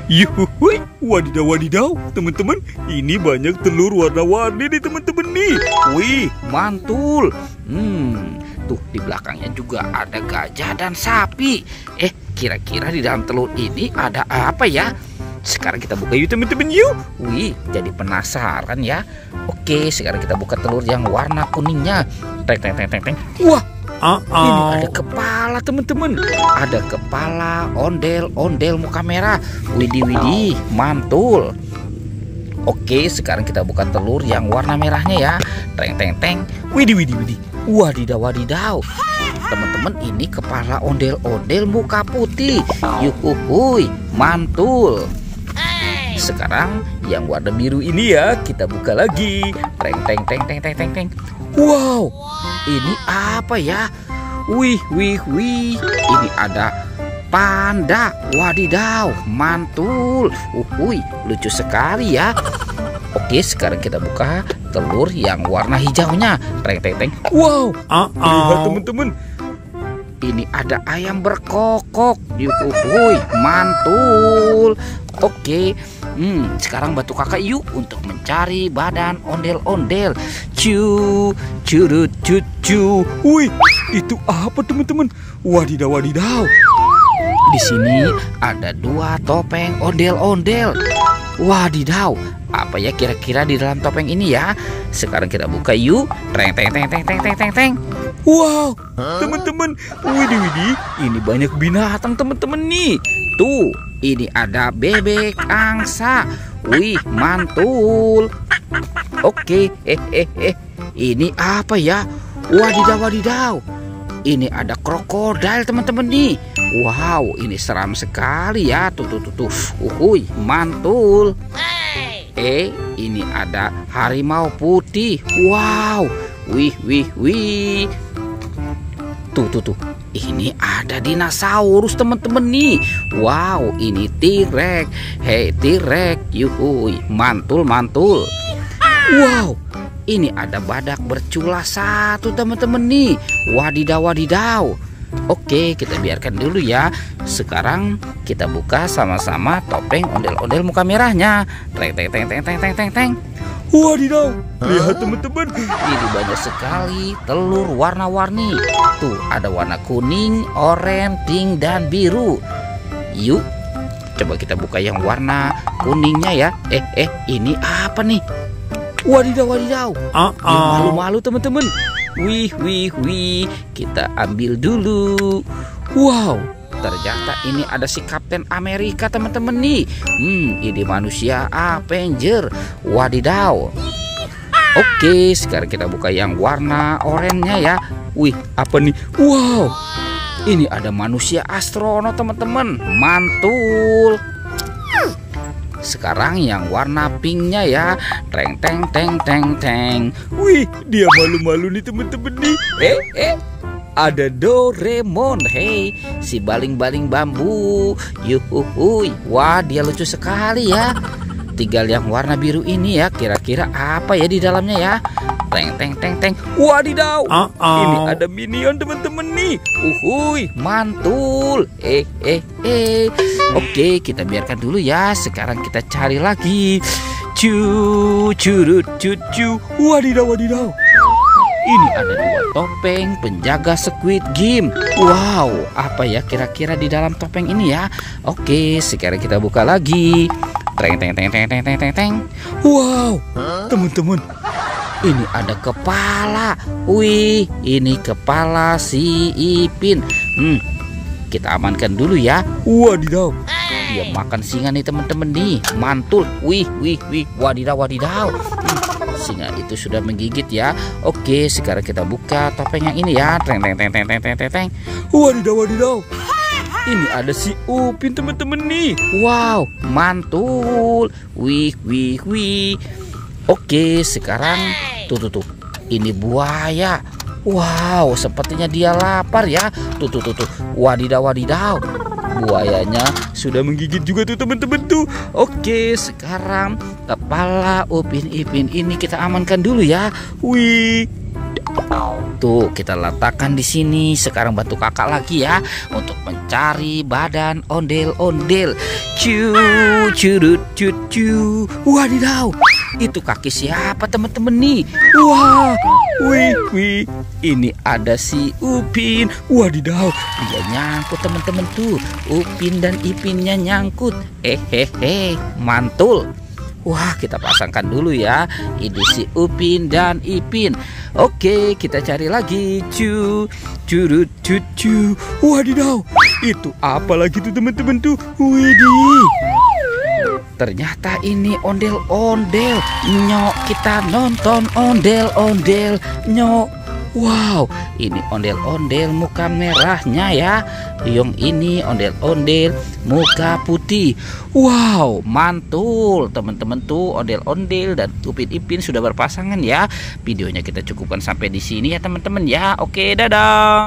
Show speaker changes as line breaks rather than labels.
Yuhuy, wadidaw wadidaw, teman-teman, ini banyak telur warna-warni nih teman-teman nih.
Wih, mantul. Tuh di belakangnya juga ada gajah dan sapi. Kira-kira di dalam telur ini ada apa ya? Sekarang kita buka yuk teman-teman yuk. Wih, jadi penasaran ya. Oke, sekarang kita buka telur yang warna kuningnya. Teng teng teng teng teng. Wah, ini ada kepala teman-teman. Ada kepala ondel-ondel muka merah. Widih widih, mantul. Oke, sekarang kita buka telur yang warna merahnya ya. Teng teng teng. Widih widih widih. Wadidaw wadidaw. Teman-teman, ini kepala ondel-ondel muka putih. Yuhuhuy, mantul. Sekarang yang warna biru ini ya, kita buka lagi. Teng teng teng teng teng teng teng. Wow, ini apa ya? Wih wih wih. Ini ada panda. Wadidaw, mantul. Lucu sekali ya. Oke, sekarang kita buka telur yang warna hijaunya. Teng teng teng. Wow, lihat teman-teman. Ini ada ayam berkokok. Yuhuhuy, mantul. Oke, sekarang bantu kakak yuk untuk mencari badan ondel-ondel. Curut cucu.
Wih, itu apa teman-teman? Wadidaw wadidaw.
Di sini ada 2 topeng ondel-ondel. Wadidaw, apa ya kira-kira di dalam topeng ini ya? Sekarang kita buka yuk. Teng teng teng teng teng teng teng teng.
Wow, teman-teman, widih widih,
Ini banyak binatang teman-teman nih. Tuh, ini ada bebek angsa. Wih, mantul. Oke, ini apa ya? Wadidaw wadidaw. Ini ada krokodil teman-teman nih. Wow, ini seram sekali ya. Tuh. Uhuy, mantul. Ini ada harimau putih. Wow, wih. Tuh. Ini ada dinosaurus teman-teman nih. Wow, ini T-Rex. Hei T-Rex, yuhuy, mantul. Wow, ini ada badak bercula 1 teman-teman nih. Wadidaw. Oke, kita biarkan dulu ya. Sekarang kita buka sama-sama topeng ondel-ondel muka merahnya. Teng.
wadidaw, lihat teman-teman.
Ini banyak sekali telur warna-warni. Tuh, ada warna kuning, oranye, pink, dan biru. Yuk, coba kita buka yang warna kuningnya ya. Ini apa nih? Wadidaw. Malu-malu teman-teman. Wih. Kita ambil dulu. Wow, ternyata ini ada si Kapten Amerika teman-teman nih. Ini manusia Avenger. Wadidaw. Oke, sekarang kita buka yang warna oranye ya. Wih, apa nih? Wow, ini ada manusia astronot teman-teman. Mantul. Sekarang yang warna pinknya ya. Teng.
Wih, dia malu-malu nih teman-teman nih.
Ada Doraemon. Hei, si baling-baling bambu. Yuhuhuy. Wah, dia lucu sekali ya. Tinggal yang warna biru ini ya. Kira-kira apa ya di dalamnya ya? Teng. Wadidaw. Ini ada minion teman-teman nih. Uhuy, mantul. Oke, kita biarkan dulu ya. Sekarang kita cari lagi. Curut cucu.
Wadidaw.
Ini ada 2 topeng penjaga Squid Game. Wow, apa ya kira-kira di dalam topeng ini ya? Oke, sekarang kita buka lagi. Teng.
Wow, teman-teman,
Ini ada kepala. Wih, ini kepala si Ipin. Kita amankan dulu ya.
wadidaw.
Dia makan singa nih teman-teman nih. Mantul. Wih. Wadidaw. Singa itu sudah menggigit ya. Oke, sekarang kita buka topeng yang ini ya. Teng.
Wadidaw.
Ini ada si Upin teman-teman nih. Wow, mantul. Wih. Oke, sekarang tuh. Ini buaya. Wow, sepertinya dia lapar ya. Tuh. Wadidaw. Buayanya sudah menggigit juga tuh teman-teman tuh. Oke, sekarang kepala Upin Ipin ini kita amankan dulu ya. Wih. Tuh, kita letakkan di sini. Sekarang bantu kakak lagi ya untuk mencari badan ondel-ondel. Curut cucu. Wadidaw, itu kaki siapa teman-teman nih? Wah, wih, ini ada si Upin. Wadidaw, dia nyangkut teman-teman tuh. Upin dan Ipinnya nyangkut. Mantul. Wah, kita pasangkan dulu ya. Ini si Upin dan Ipin. Oke, kita cari lagi. Curut cucu. Wadidaw, itu apa lagi tuh teman-teman tuh? Widih, ternyata ini ondel-ondel. Nyok, kita nonton ondel-ondel. Nyok. Wow, ini ondel-ondel muka merahnya ya. Yang ini ondel-ondel muka putih. Wow, mantul teman-teman tuh. Ondel-ondel dan Upin Ipin sudah berpasangan ya. Videonya kita cukupkan sampai di sini ya teman-teman ya. Oke, dadah.